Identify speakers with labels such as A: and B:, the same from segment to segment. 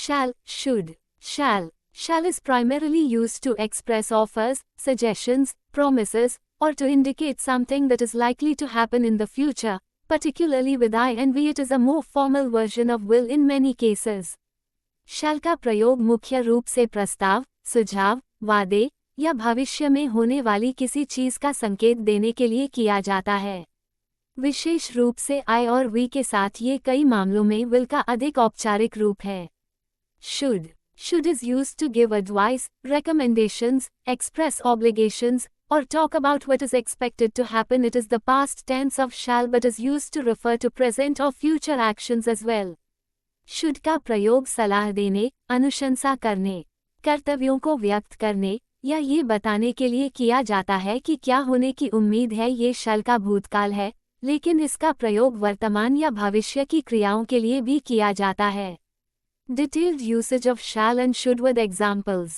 A: Shall, should, shall. Shall is primarily used to express offers, suggestions, promises, or to indicate something that is likely to happen in the future, particularly with INV. It is a more formal version of will in many cases. Shall का प्रयोग मुख्य रूप से प्रस्ताव, सुझाव, वादे या भविष्य में होने वाली किसी चीज का संकेत देने के लिए किया जाता है। विशेष रूप से I और V के साथ ये कई मामलों में will का अधिक औपचारिक रूप है। Should. Should is used to give advice, recommendations, express obligations, or talk about what is expected to happen. It is the past tense of shall but is used to refer to present or future actions as well. Should का प्रयोग सलाह देने, अनुशंसा करने, कर्तव्यों को व्यक्त करने या ये बताने के लिए किया जाता है कि क्या होने की उम्मीद है। ये shall का भूतकाल है, लेकिन इसका प्रयोग वर्तमान या भविष्य की क्रियाओं के लिए भी किया जाता है। Detailed usage of shall and should with examples.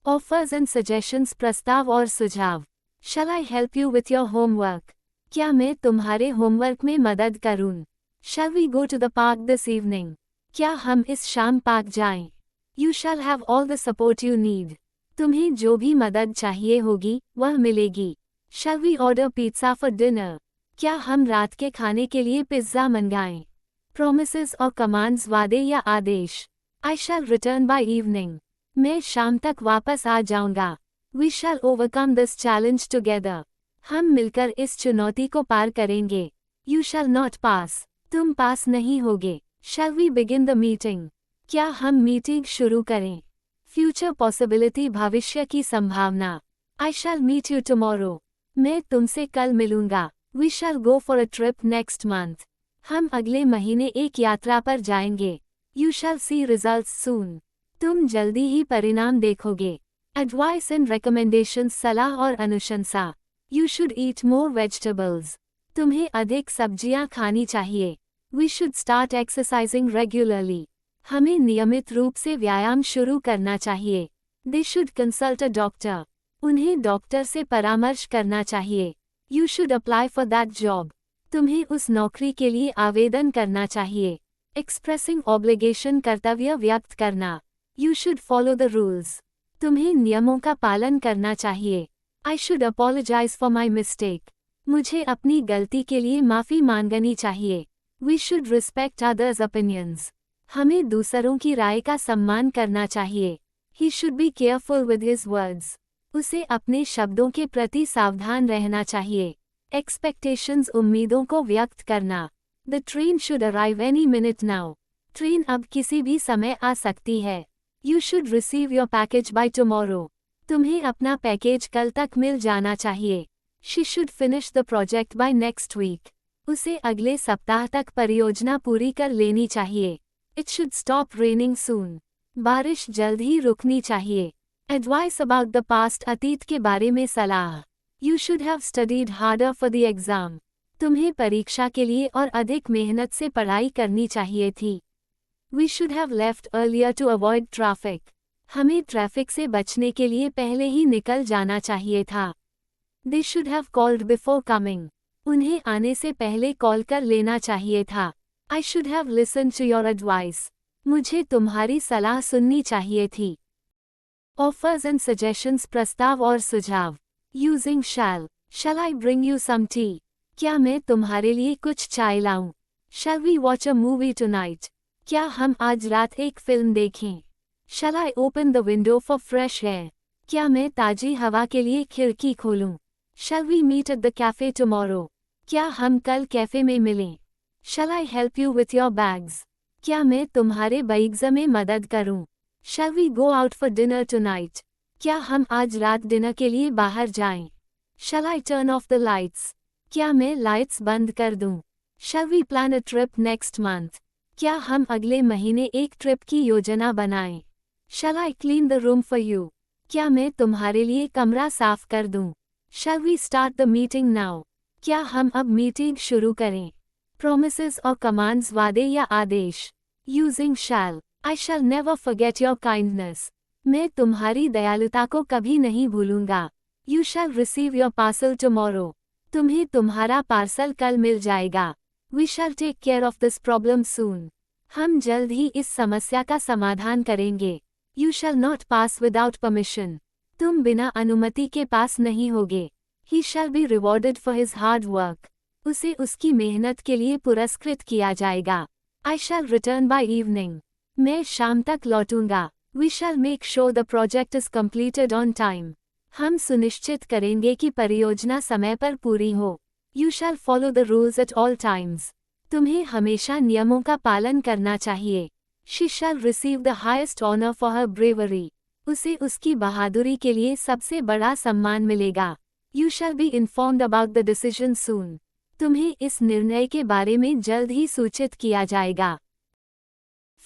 A: Offers and suggestions. प्रस्ताव और सुझाव। Shall I help you with your homework? क्या मैं तुम्हारे होमवर्क में मदद करूं? Shall we go to the park this evening? क्या हम इस शाम पार्क जाएं? You shall have all the support you need. तुम्हें जो भी मदद चाहिए होगी, वह मिलेगी। Shall we order pizza for dinner? क्या हम रात के खाने के लिए पिज्जा मंगाएं? Promises और commands. वादे या आदेश। I shall return by evening. मैं शाम तक वापस आ जाऊंगा। We shall overcome this challenge together. हम मिलकर इस चुनौती को पार करेंगे। You shall not pass. तुम पास नहीं होगे। Shall we begin the meeting? क्या हम मीटिंग शुरू करें? Future possibility. भविष्य की संभावना। I shall meet you tomorrow. मैं तुमसे कल मिलूंगा। We shall go for a trip next month. हम अगले महीने एक यात्रा पर जाएंगे। You shall see results soon. तुम जल्दी ही परिणाम देखोगे। Advice and recommendations. सलाह और अनुशंसा। You should eat more vegetables. तुम्हें अधिक सब्जियां खानी चाहिए। We should start exercising regularly. हमें नियमित रूप से व्यायाम शुरू करना चाहिए। They should consult a doctor. उन्हें डॉक्टर से परामर्श करना चाहिए। You should apply for that job. तुम्हें उस नौकरी के लिए आवेदन करना चाहिए। Expressing obligation. कर्तव्य व्यक्त करना। You should follow the rules. तुम्हें नियमों का पालन करना चाहिए। I should apologize for my mistake. मुझे अपनी गलती के लिए माफ़ी मांगनी चाहिए। We should respect others' opinions. हमें दूसरों की राय का सम्मान करना चाहिए। He should be careful with his words. उसे अपने शब्दों के प्रति सावधान रहना चाहिए। Expectations. उम्मीदों को व्यक्त करना। The train should arrive any minute now. Train अब किसी भी समय आ सकती है। You should receive your package by tomorrow. तुम्हें अपना पैकेज कल तक मिल जाना चाहिए। She should finish the project by next week. उसे अगले सप्ताह तक परियोजना पूरी कर लेनी चाहिए। It should stop raining soon. बारिश जल्द ही रुकनी चाहिए। Advice about the past. अतीत के बारे में सलाह। You should have studied harder for the exam. तुम्हें परीक्षा के लिए और अधिक मेहनत से पढ़ाई करनी चाहिए थी। We should have left earlier to avoid traffic. हमें ट्रैफिक से बचने के लिए पहले ही निकल जाना चाहिए था। They should have called before coming. उन्हें आने से पहले कॉल कर लेना चाहिए था। I should have listened to your advice. मुझे तुम्हारी सलाह सुननी चाहिए थी। Offers and suggestions. प्रस्ताव और सुझाव। Using shall. Shall I bring you some tea? क्या मैं तुम्हारे लिए कुछ चाय लाऊं? Shall we watch a movie tonight? क्या हम आज रात एक फिल्म देखें? Shall I open the window for fresh air? क्या मैं ताजी हवा के लिए खिड़की खोलूं? Shall we meet at the cafe tomorrow? क्या हम कल कैफे में मिलें? Shall I help you with your bags? क्या मैं तुम्हारे बैग्स में मदद करूं? Shall we go out for dinner tonight? क्या हम आज रात डिनर के लिए बाहर जाएं? Shall I turn off the lights? क्या मैं लाइट्स बंद कर दूं? Shall we plan a trip next month? क्या हम अगले महीने एक ट्रिप की योजना बनाएं? Shall I clean the room for you? क्या मैं तुम्हारे लिए कमरा साफ कर दूं? Shall we start the meeting now? क्या हम अब मीटिंग शुरू करें? Promises और commands. वादे या आदेश। Using shall. I shall never forget your kindness. मैं तुम्हारी दयालुता को कभी नहीं भूलूंगा। You shall receive your parcel tomorrow. तुम्हें तुम्हारा पार्सल कल मिल जाएगा। We shall take care of this problem soon. हम जल्द ही इस समस्या का समाधान करेंगे। You shall not pass without permission. तुम बिना अनुमति के पास नहीं होगे। He shall be rewarded for his hard work. उसे उसकी मेहनत के लिए पुरस्कृत किया जाएगा। I shall return by evening. मैं शाम तक लौटूंगा। We shall make sure the project is completed on time. हम सुनिश्चित करेंगे कि परियोजना समय पर पूरी हो। You shall follow the rules at all times. तुम्हें हमेशा नियमों का पालन करना चाहिए। She shall receive the highest honour for her bravery. उसे उसकी बहादुरी के लिए सबसे बड़ा सम्मान मिलेगा। You shall be informed about the decision soon. तुम्हें इस निर्णय के बारे में जल्द ही सूचित किया जाएगा।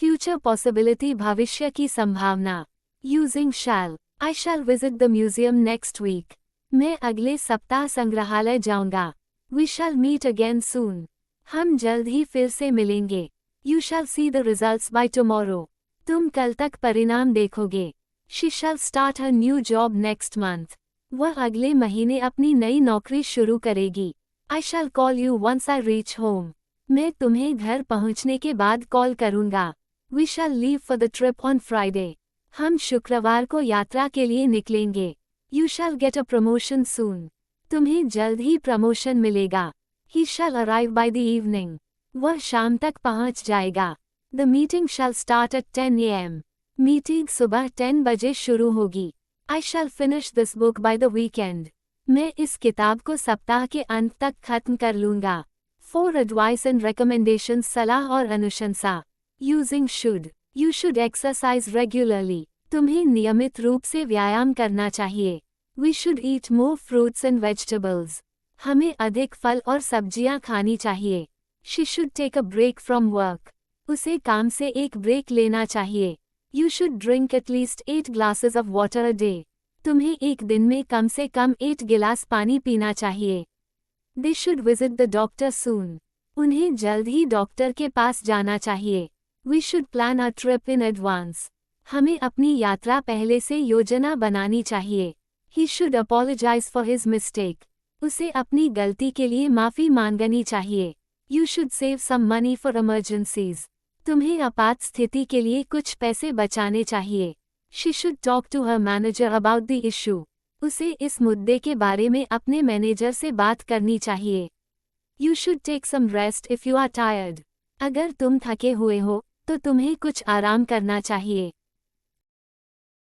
A: फ्यूचर पॉसिबिलिटी, भविष्य की संभावना। Using shall. I shall visit the museum next week. मैं अगले सप्ताह संग्रहालय जाऊंगा। We shall meet again soon. हम जल्द ही फिर से मिलेंगे। You shall see the results by tomorrow. तुम कल तक परिणाम देखोगे। She shall start her new job next month. वह अगले महीने अपनी नई नौकरी शुरू करेगी। I shall call you once I reach home. मैं तुम्हें घर पहुंचने के बाद कॉल करूंगा। We shall leave for the trip on Friday. हम शुक्रवार को यात्रा के लिए निकलेंगे। You shall get a promotion soon. तुम्हें जल्द ही प्रमोशन मिलेगा। He shall arrive by the evening. वह शाम तक पहुंच जाएगा। The meeting shall start at 10 AM। Meeting सुबह 10 बजे शुरू होगी। I shall finish this book by the weekend. मैं इस किताब को सप्ताह के अंत तक खत्म कर लूंगा। फॉर एडवाइस एंड रिकमेंडेशन, सलाह और अनुशंसा। Using should. You should exercise regularly. तुम्हें नियमित रूप से व्यायाम करना चाहिए। We should eat more fruits and vegetables. हमें अधिक फल और सब्जियां खानी चाहिए। She should take a break from work. उसे काम से एक ब्रेक लेना चाहिए। You should drink at least 8 glasses of water a day. तुम्हें एक दिन में कम से कम 8 गिलास पानी पीना चाहिए। They should visit the doctor soon. उन्हें जल्द ही डॉक्टर के पास जाना चाहिए। We should plan a trip in advance. हमें अपनी यात्रा पहले से योजना बनानी चाहिए। He should apologise for his mistake. उसे अपनी गलती के लिए माफ़ी मांगनी चाहिए। You should save some money for emergencies. तुम्हें आपात स्थिति के लिए कुछ पैसे बचाने चाहिए। She should talk to her manager about the issue. उसे इस मुद्दे के बारे में अपने मैनेजर से बात करनी चाहिए। You should take some rest if you are tired. अगर तुम थके हुए हो तो तुम्हें कुछ आराम करना चाहिए।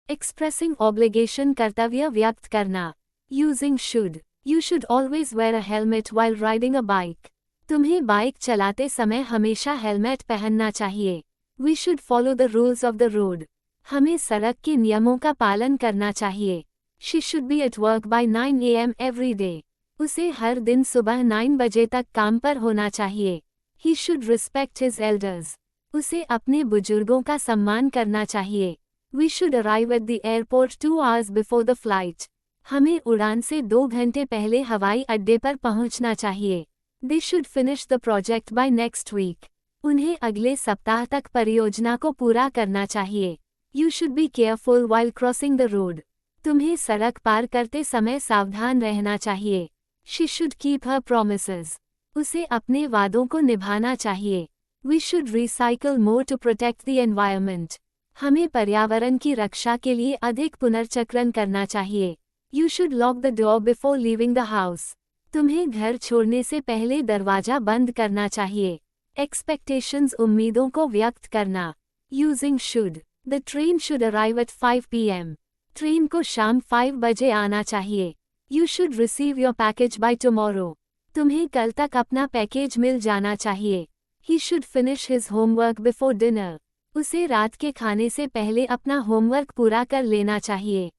A: एक्सप्रेसिंग ऑब्लिगेशन, कर्तव्य व्यक्त करना। Using should. You should always wear a helmet while riding a bike. तुम्हें बाइक चलाते समय हमेशा हेलमेट पहनना चाहिए। We should follow the rules of the road. हमें सड़क के नियमों का पालन करना चाहिए। She should be at work by 9 AM every day. उसे हर दिन सुबह 9 बजे तक काम पर होना चाहिए। He should respect his elders. उसे अपने बुजुर्गों का सम्मान करना चाहिए। We should arrive at the airport 2 hours before the flight. हमें उड़ान से 2 घंटे पहले हवाई अड्डे पर पहुंचना चाहिए। They should finish the project by next week. उन्हें अगले सप्ताह तक परियोजना को पूरा करना चाहिए। You should be careful while crossing the road. तुम्हें सड़क पार करते समय सावधान रहना चाहिए। She should keep her promises. उसे अपने वादों को निभाना चाहिए। We should recycle more to protect the environment. हमें पर्यावरण की रक्षा के लिए अधिक पुनर्चक्रण करना चाहिए। You should lock the door before leaving the house. तुम्हें घर छोड़ने से पहले दरवाजा बंद करना चाहिए। एक्सपेक्टेशंस, उम्मीदों को व्यक्त करना। Using should. The train should arrive eight 5 PM। Train को शाम 5 बजे आना चाहिए। You should receive your package by tomorrow. तुम्हें कल तक अपना पैकेज मिल जाना चाहिए। He should finish his homework before dinner. उसे रात के खाने से पहले अपना होमवर्क पूरा कर लेना चाहिए।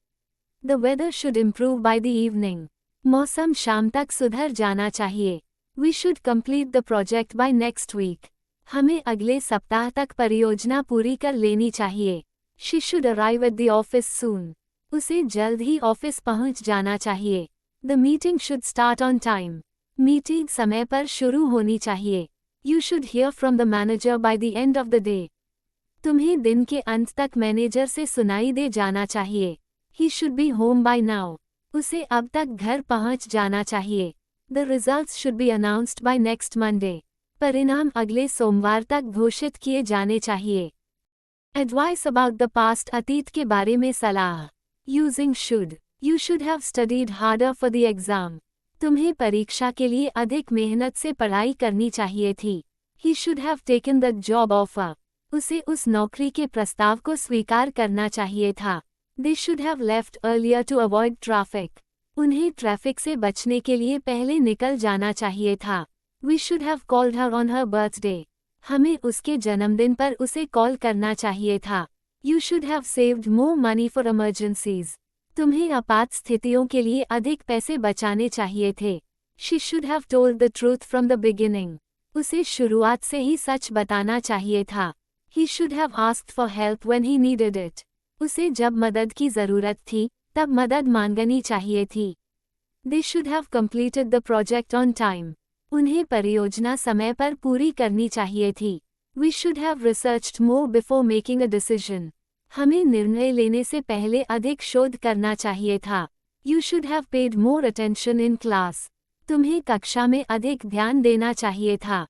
A: The weather should improve by the evening. मौसम शाम तक सुधर जाना चाहिए। We should complete the project by next week. हमें अगले सप्ताह तक परियोजना पूरी कर लेनी चाहिए। She should arrive at the office soon. उसे जल्द ही ऑफिस पहुंच जाना चाहिए। The meeting should start on time. Meeting समय पर शुरू होनी चाहिए। You should hear from the manager by the end of the day. तुम्हें दिन के अंत तक मैनेजर से सुनाई दे जाना चाहिए। He should be home by now. उसे अब तक घर पहुंच जाना चाहिए। The results should be announced by next Monday. परिणाम अगले सोमवार तक घोषित किए जाने चाहिए। एडवाइस अबाउट द पास्ट, अतीत के बारे में सलाह। Using should, you should have studied harder for the exam. तुम्हें परीक्षा के लिए अधिक मेहनत से पढ़ाई करनी चाहिए थी। He should have taken the job offer. उसे उस नौकरी के प्रस्ताव को स्वीकार करना चाहिए था। They should have left earlier to avoid traffic. उन्हें ट्रैफिक से बचने के लिए पहले निकल जाना चाहिए था। We should have called her on her birthday. हमें उसके जन्मदिन पर उसे कॉल करना चाहिए था। You should have saved more money for emergencies. तुम्हें आपात स्थितियों के लिए अधिक पैसे बचाने चाहिए थे। She should have told the truth from the beginning. उसे शुरुआत से ही सच बताना चाहिए था। He should have asked for help when he needed it. उसे जब मदद की जरूरत थी तब मदद मांगनी चाहिए थी। They should have completed the project on time. उन्हें परियोजना समय पर पूरी करनी चाहिए थी। We should have researched more before making a decision. हमें निर्णय लेने से पहले अधिक शोध करना चाहिए था। You should have paid more attention in class. तुम्हें कक्षा में अधिक ध्यान देना चाहिए था।